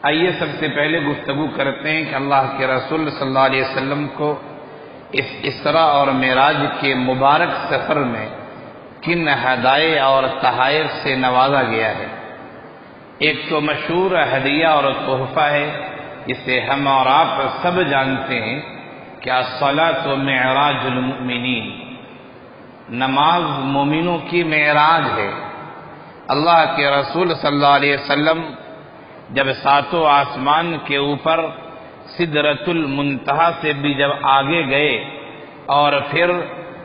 آئیے سب سے پہلے گفتگو کرتے ہیں کہ اللہ کے رسول صلی اللہ علیہ وسلم کو اس اسراء اور معراج کے مبارک سفر میں کن ہدایے اور تحائف سے نوازا گیا ہے۔ ایک تو مشہور ہدیہ اور تحفہ ہے جسے ہم اور آپ سب جانتے ہیں کہ الصلاۃ معراج المؤمنین، نماز مومنوں کی معراج ہے۔ اللہ کے رسول صلی اللہ علیہ وسلم جب ساتوں آسمان کے اوپر سدرۃ المنتہا سے بھی جب آگے گئے اور پھر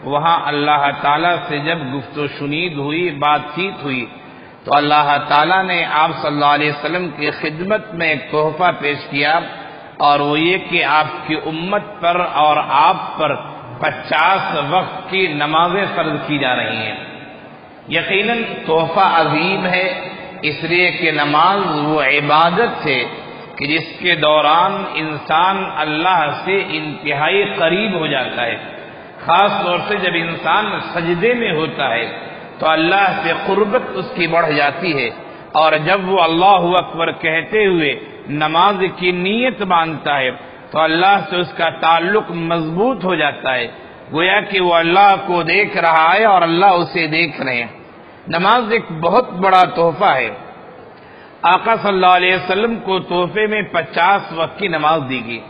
وہاں اللہ تعالیٰ سے جب گفت و شنید ہوئی، بات چیت ہوئی، تو اللہ تعالیٰ نے آپ صلی اللہ علیہ وسلم کی خدمت میں ایک تحفہ پیش کیا، اور وہ یہ کہ آپ کی امت پر اور آپ پر 50 وقت کی نمازیں فرض کی جا رہی ہیں۔ یقیناً تحفہ عظیم ہے، اس لیے کہ نماز وہ عبادت ہے کہ جس کے دوران انسان اللہ سے انتہائی قریب ہو جاتا ہے۔ خاص طور سے جب انسان سجدے میں ہوتا ہے تو اللہ سے قربت اس کی بڑھ جاتی ہے، اور جب وہ اللہ اکبر کہتے ہوئے نماز کی نیت باندھتا ہے تو اللہ سے اس کا تعلق مضبوط ہو جاتا ہے، گویا کہ وہ اللہ کو دیکھ رہا ہے اور اللہ اسے دیکھ رہے ہیں۔ نماز ایک بہت بڑا تحفہ ہے۔ آقا صلی اللہ علیہ وسلم کو تحفے میں 50 وقت کی نماز دی گئی۔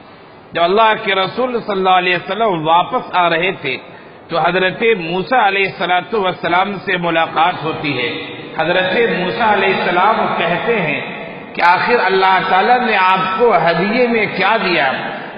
جب اللہ کے رسول صلی اللہ علیہ وسلم واپس آ رہے تھے تو حضرت موسیٰ علیہ السلام سے ملاقات ہوتی ہے۔ حضرت موسیٰ علیہ السلام کہتے ہیں کہ آخر اللہ تعالیٰ نے آپ کو ہدیے میں کیا دیا؟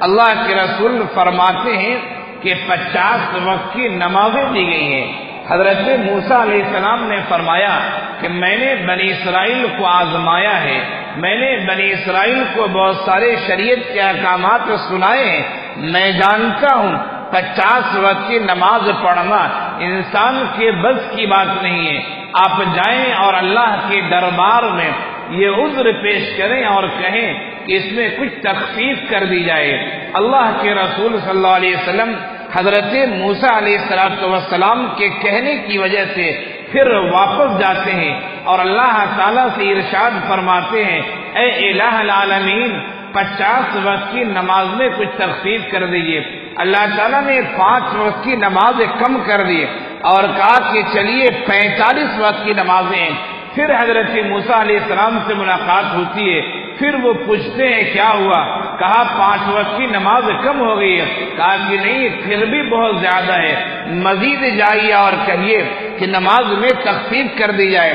اللہ کے رسول فرماتے ہیں کہ 50 وقت کی نمازیں دی گئی ہیں۔ حضرت موسیٰ علیہ السلام نے فرمایا کہ میں نے بنی اسرائیل کو آزمایا ہے، میں نے بنی اسرائیل کو بہت سارے شریعت کے احکامات سنائے ہیں، میں جانتا ہوں 50 وقت کی نماز پڑھنا انسان کے بس کی بات نہیں ہے۔ آپ جائیں اور اللہ کے دربار میں یہ عذر پیش کریں اور کہیں کہ اس میں کچھ تخفیف کر دی جائے۔ اللہ کے رسول صلی اللہ علیہ وسلم حضرت موسیٰ علیہ السلام کے کہنے کی وجہ سے پھر واپس جاتے ہیں اور اللہ تعالیٰ سے ارشاد فرماتے ہیں، اے الہ العالمین 50 وقت کی نماز میں کچھ تخفیف کر دیجیے۔ اللہ تعالیٰ نے 5 وقت کی نمازیں کم کر دی اور کہا کہ چلیے 45 وقت کی نمازیں۔ پھر حضرت موسیٰ علیہ السلام سے ملاقات ہوتی ہے، پھر وہ پوچھتے ہیں کیا ہوا؟ کہا 5 وقت کی نماز کم ہو گئی ہے۔ کہا کہ نہیں، پھر بھی بہت زیادہ ہے، مزید جائیے اور کہیے کہ نماز میں تخفیف کر دی جائے۔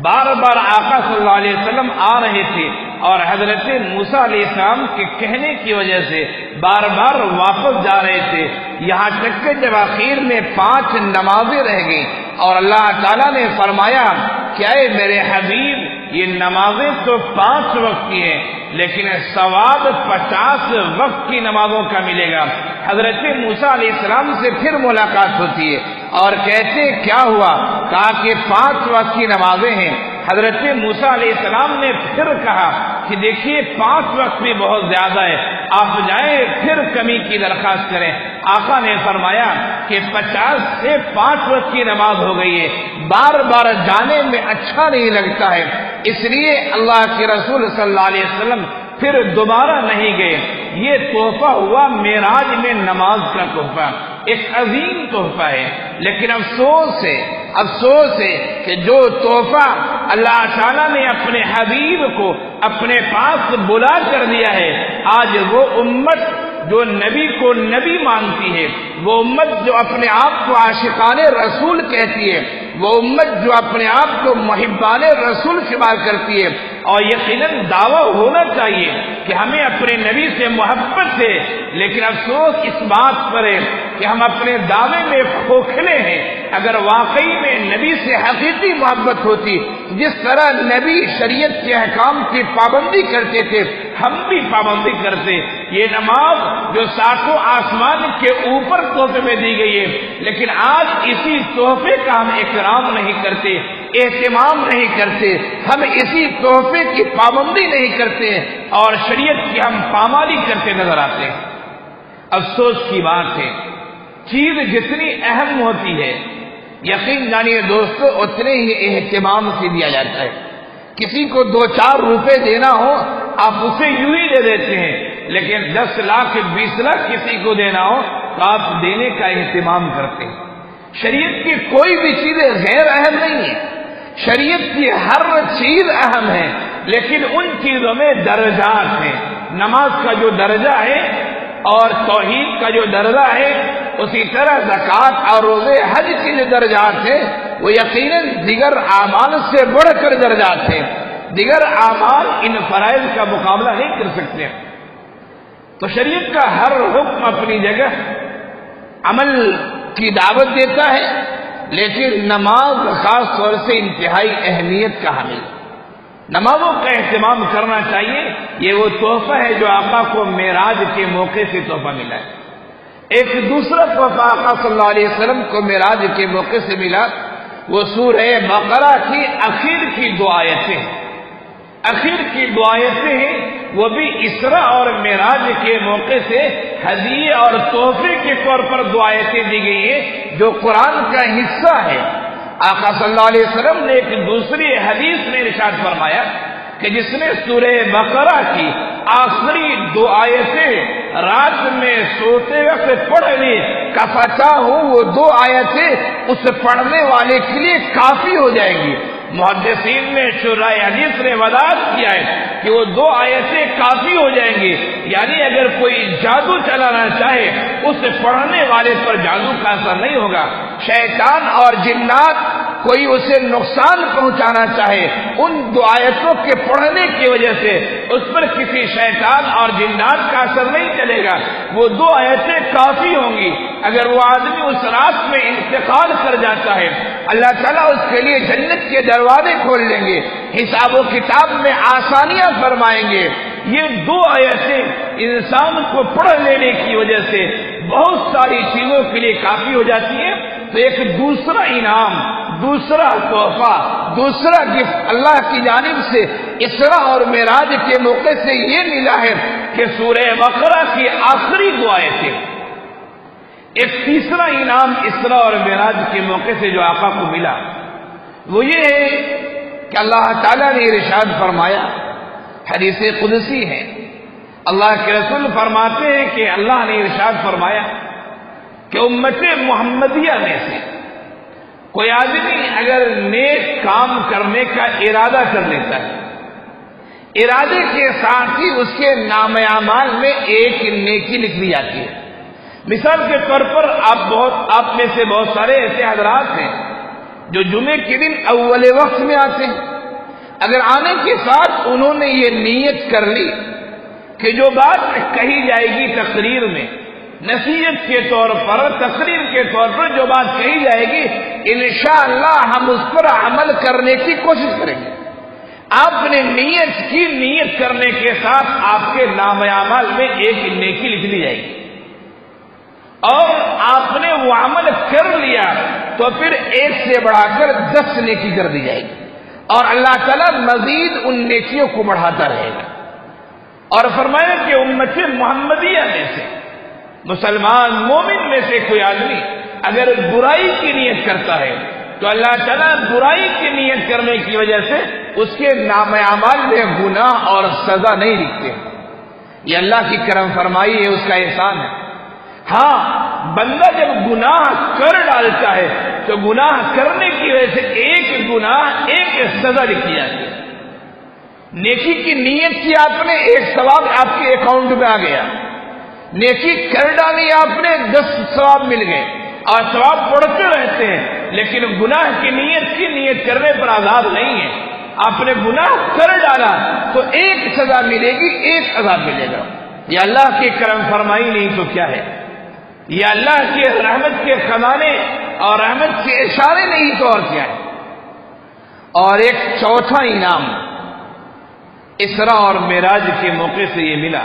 بار بار آقا صلی اللہ علیہ وسلم آ رہے تھے اور حضرت موسیٰ علیہ السلام کے کہنے کی وجہ سے بار بار واپس جا رہے تھے، یہاں تک کہ جب آخر میں 5 نمازیں رہ گئیں اور اللہ تعالیٰ نے فرمایا کہ اے میرے حبیب یہ نمازیں تو 5 وقت کی ہیں لیکن ثواب 50 وقت کی نمازوں کا ملے گا۔ حضرت موسیٰ علیہ السلام سے پھر ملاقات ہوتی ہے اور کہتے کیا ہوا؟ کہا کہ 5 وقت کی نمازیں ہیں۔ حضرت موسیٰ علیہ السلام نے پھر کہا کہ دیکھیے 5 وقت بھی بہت زیادہ ہے، آپ جائیں پھر کمی کی درخواست کریں۔ آقا نے فرمایا کہ 50 سے 5 وقت کی نماز ہو گئی ہے، بار بار جانے میں اچھا نہیں لگتا ہے، اس لیے اللہ کے رسول صلی اللہ علیہ وسلم پھر دوبارہ نہیں گئے۔ یہ تحفہ ہوا معراج میں نماز کا تحفہ، ایک عظیم تحفہ ہے، لیکن افسوس ہے کہ جو تحفہ اللہ تعالیٰ نے اپنے حبیب کو اپنے پاس بلا کر دیا ہے، آج وہ امت جو نبی کو نبی مانتی ہے، وہ امت جو اپنے آپ کو عاشقان رسول کہتی ہے، وہ امت جو اپنے آپ کو محبان رسول شمار کرتی ہے، اور یقیناً دعویٰ ہونا چاہیے کہ ہمیں اپنے نبی سے محبت ہے، لیکن افسوس اس بات پر ہے کہ ہم اپنے دعوے میں کھوکھلے ہیں۔ اگر واقعی میں نبی سے حقیقی محبت ہوتی، جس طرح نبی شریعت کے احکام کی پابندی کرتے تھے ہم بھی پابندی کرتے۔ یہ نماز جو 7 آسمان کے اوپر تحفے میں دی گئی ہے، لیکن آج اسی تحفے کا ہم اکرام نہیں کرتے، اہتمام نہیں کرتے، ہم اسی تحفے کی پابندی نہیں کرتے اور شریعت کی ہم پامالی کرتے نظر آتے ہیں۔ افسوس کی بات ہے، چیز جتنی اہم ہوتی ہے یقین جانیے دوستو اتنے ہی اہتمام سے دیا جاتا ہے۔ کسی کو 2-4 روپے دینا ہو آپ اسے یوں ہی دے دیتے ہیں، لیکن 10 لاکھ 20 لاکھ کسی کو دینا ہو تو آپ دینے کا اہتمام کرتے ہیں۔ شریعت کی کوئی بھی چیزیں غیر اہم نہیں ہے، شریعت کی ہر چیز اہم ہے، لیکن ان چیزوں میں درجات ہیں۔ نماز کا جو درجہ ہے اور توحید کا جو درجہ ہے، اسی طرح زکوٰۃ اور روزے حج کے جو درجات ہیں وہ یقیناً دیگر اعمال سے بڑھ کر درجات ہیں۔ دیگر اعمال ان فرائض کا مقابلہ نہیں کر سکتے۔ تو شریعت کا ہر حکم اپنی جگہ عمل کی دعوت دیتا ہے، لیکن نماز خاص طور سے انتہائی اہمیت کا حامل ہے۔ نمازوں کا اہتمام کرنا چاہیے، یہ وہ تحفہ ہے جو آقا کو معراج کے موقع سے تحفہ ملا ہے۔ ایک دوسرا تحفہ آقا صلی اللہ علیہ وسلم کو معراج کے موقع سے ملا، وہ سورہ بقرہ کی اخیر کی دو آیتیں ہیں۔ اخیر کی دو آیتیں ہیں، وہ بھی اسراء اور معراج کے موقع سے ہدیے اور تحفے کے طور پر دو آیتیں دی گئی ہیں جو قرآن کا حصہ ہے۔ آقا صلی اللہ علیہ وسلم نے ایک دوسری حدیث میں ارشاد فرمایا کہ جس نے سورہ بقرہ کی آخری دو آیتیں رات میں سوتے وقت پڑھ لی، کفتا ہوں وہ دو آیتیں اس پڑھنے والے کے لیے کافی ہو جائے گی۔ محدثین نے شرح حدیث نے وضاحت کیا ہے کہ وہ دو آیتیں کافی ہو جائیں گی، یعنی اگر کوئی جادو چلانا چاہے اس پڑھنے والے پر جادو کا اثر نہیں ہوگا۔ شیطان اور جنات کوئی اسے نقصان پہنچانا چاہے ان دو آیتوں کے پڑھنے کی وجہ سے اس پر کسی شیطان اور جنات کا اثر نہیں چلے گا، وہ دو آیتیں کافی ہوں گی۔ اگر وہ آدمی اس رات میں انتقال کر جاتا ہے، اللہ تعالیٰ اس کے لیے جنت کے دروازے کھول لیں گے، حساب و کتاب میں آسانیاں فرمائیں گے۔ یہ دو آیتیں انسان کو پڑھ لینے کی وجہ سے بہت ساری چیزوں کے لیے کافی ہو جاتی ہیں۔ تو ایک دوسرا انعام، دوسرا تحفہ، دوسرا گفٹ اللہ کی جانب سے اسراء اور معراج کے موقع سے یہ ملا ہے کہ سورہ بقرہ کی آخری دو آیتیں۔ ایک تیسرا انعام اسراء اور معراج کے موقع سے جو آقا کو ملا وہ یہ ہے کہ اللہ تعالیٰ نے ارشاد فرمایا، حدیث قدسی ہے، اللہ کے رسول فرماتے ہیں کہ اللہ نے ارشاد فرمایا کہ امت محمدیہ میں سے کوئی آدمی اگر نیک کام کرنے کا ارادہ کر لیتا ہے، ارادے کے ساتھ ہی اس کے نام اعمال میں ایک نیکی لکھ دی جاتی ہے۔ مثال کے طور پر آپ میں سے بہت سارے ایسے حضرات ہیں جو جمعے کے دن اول وقت میں آتے ہیں، اگر آنے کے ساتھ انہوں نے یہ نیت کر لی کہ جو بات کہی جائے گی تقریر میں، نصیحت کے طور پر، تقریر کے طور پر جو بات کہی جائے گی، انشاءاللہ ہم اس پر عمل کرنے کی کوشش کریں گے۔ آپ نے نیت کی، نیت کرنے کے ساتھ آپ کے نام اعمال میں ایک نیکی لکھ لی جائے گی، اور آپ نے وہ عمل کر لیا تو پھر ایک سے بڑھا کر 10 نیکی کر دی جائے گی، اور اللہ تعالیٰ مزید ان نیکیوں کو بڑھاتا رہے گا۔ اور فرمایا کہ امت محمدیہ میں سے، مسلمان مومن میں سے کوئی آدمی اگر برائی کی نیت کرتا ہے تو اللہ تعالیٰ برائی کی نیت کرنے کی وجہ سے اس کے نام اعمال میں گناہ اور سزا نہیں لکھتے۔ یہ اللہ کی کرم فرمائی ہے، اس کا احسان ہے۔ ہاں، بندہ جب گناہ کر ڈالتا ہے تو گناہ کرنے کی وجہ سے ایک گناہ، ایک سزا لکھی جاتی ہے۔ نیکی کی نیت کی آپ نے، ایک ثواب آپ کے اکاؤنٹ میں آ گیا، نیکی کر ڈالی آپ نے، 10 ثواب مل گئے، اور ثواب پڑھتے رہتے ہیں، لیکن گناہ کی نیت کرنے پر عذاب نہیں ہے۔ آپ نے گناہ کر ڈالا تو ایک سزا ملے گی، ایک عذاب ملے گا۔ یہ اللہ کی کرم فرمائی نہیں تو کیا ہے؟ یہ اللہ کی رحمت کے خزانے اور رحمت کے اشارے نہیں تو اور کیا ہے؟ اور ایک چوتھا انعام اسراء اور معراج کے موقع سے یہ ملا۔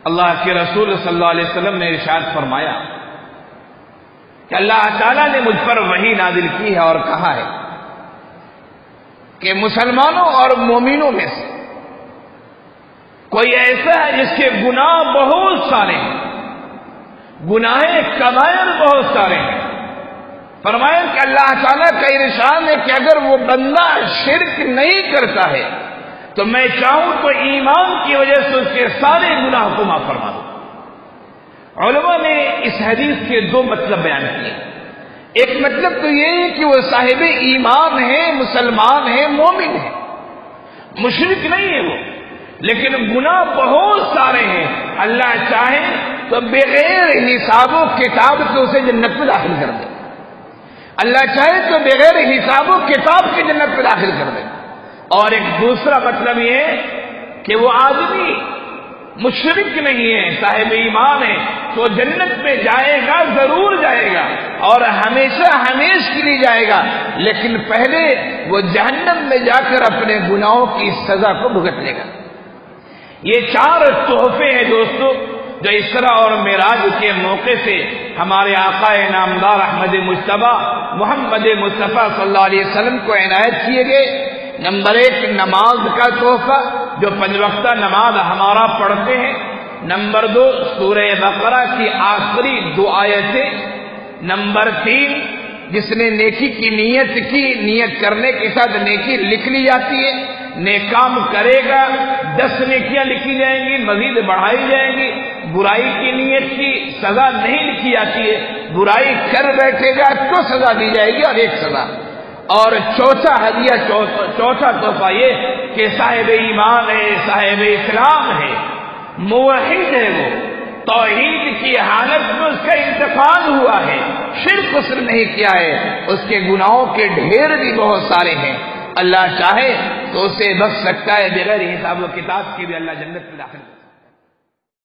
اللہ کے رسول صلی اللہ علیہ وسلم نے ارشاد فرمایا کہ اللہ تعالیٰ نے مجھ پر وحی نازل کی ہے اور کہا ہے کہ مسلمانوں اور مومنوں میں سے کوئی ایسا ہے جس کے گناہ بہت سارے ہیں، گناہ کبائر بہت سارے ہیں۔ فرمایا کہ اللہ تعالیٰ کا ارشاد ہے کہ اگر وہ بندہ شرک نہیں کرتا ہے، تو میں چاہوں تو ایمان کی وجہ سے اس کے سارے گناہ کو معاف فرما دوں۔ علماء نے اس حدیث کے دو مطلب بیان کیے۔ ایک مطلب تو یہ ہے کہ وہ صاحب ایمان ہے، مسلمان ہے، مومن ہے، مشرک نہیں ہے وہ، لیکن گناہ بہت سارے ہیں۔ اللہ چاہے تو بغیر حساب و کتاب کے اسے جنت میں داخل کر دے، اللہ چاہے تو بغیر حساب و کتاب کے جنت میں داخل کر دے۔ اور ایک دوسرا مطلب یہ ہے کہ وہ آدمی مشرک نہیں ہے، صاحب ایمان ہے، تو جنت میں جائے گا، ضرور جائے گا اور ہمیشہ ہمیشہ کے لیے جائے گا، لیکن پہلے وہ جہنم میں جا کر اپنے گناہوں کی سزا کو بھگت لے گا۔ یہ چار تحفے ہیں دوستو جو اسراء اور معراج کے موقع سے ہمارے آقا نامدار احمد مجتبی محمد مصطفیٰ صلی اللہ علیہ وسلم کو عنایت کیے گئے۔ نمبر 1 نماز کا تحفہ جو 5 وقتہ نماز ہمارا پڑھتے ہیں۔ نمبر 2 سورہ بقرہ کی آخری 2 آیتیں۔ نمبر 3 جس نے نیکی کی نیت کی، نیت کرنے کے ساتھ نیکی لکھ لی جاتی ہے، نیک کام کرے گا 10 نیکیاں لکھی جائیں گی، مزید بڑھائی جائیں گی۔ برائی کی نیت کی سزا نہیں لکھی جاتی ہے، برائی کر بیٹھے گا تو سزا دی جائے گی اور 1 سزا۔ اور چوتھا ہدیہ، چوتھا تحفہ یہ کہ صاحب ایمان ہے، صاحب اسلام ہے، موحد ہے، وہ توحید کی حالت میں اس کا انتقال ہوا ہے، شرک اس نے نہیں کیا ہے، اس کے گناہوں کے ڈھیر بھی بہت سارے ہیں، اللہ چاہے تو اسے بخش سکتا ہے، بغیر حساب و کتاب کے بھی اللہ جنت میں داخل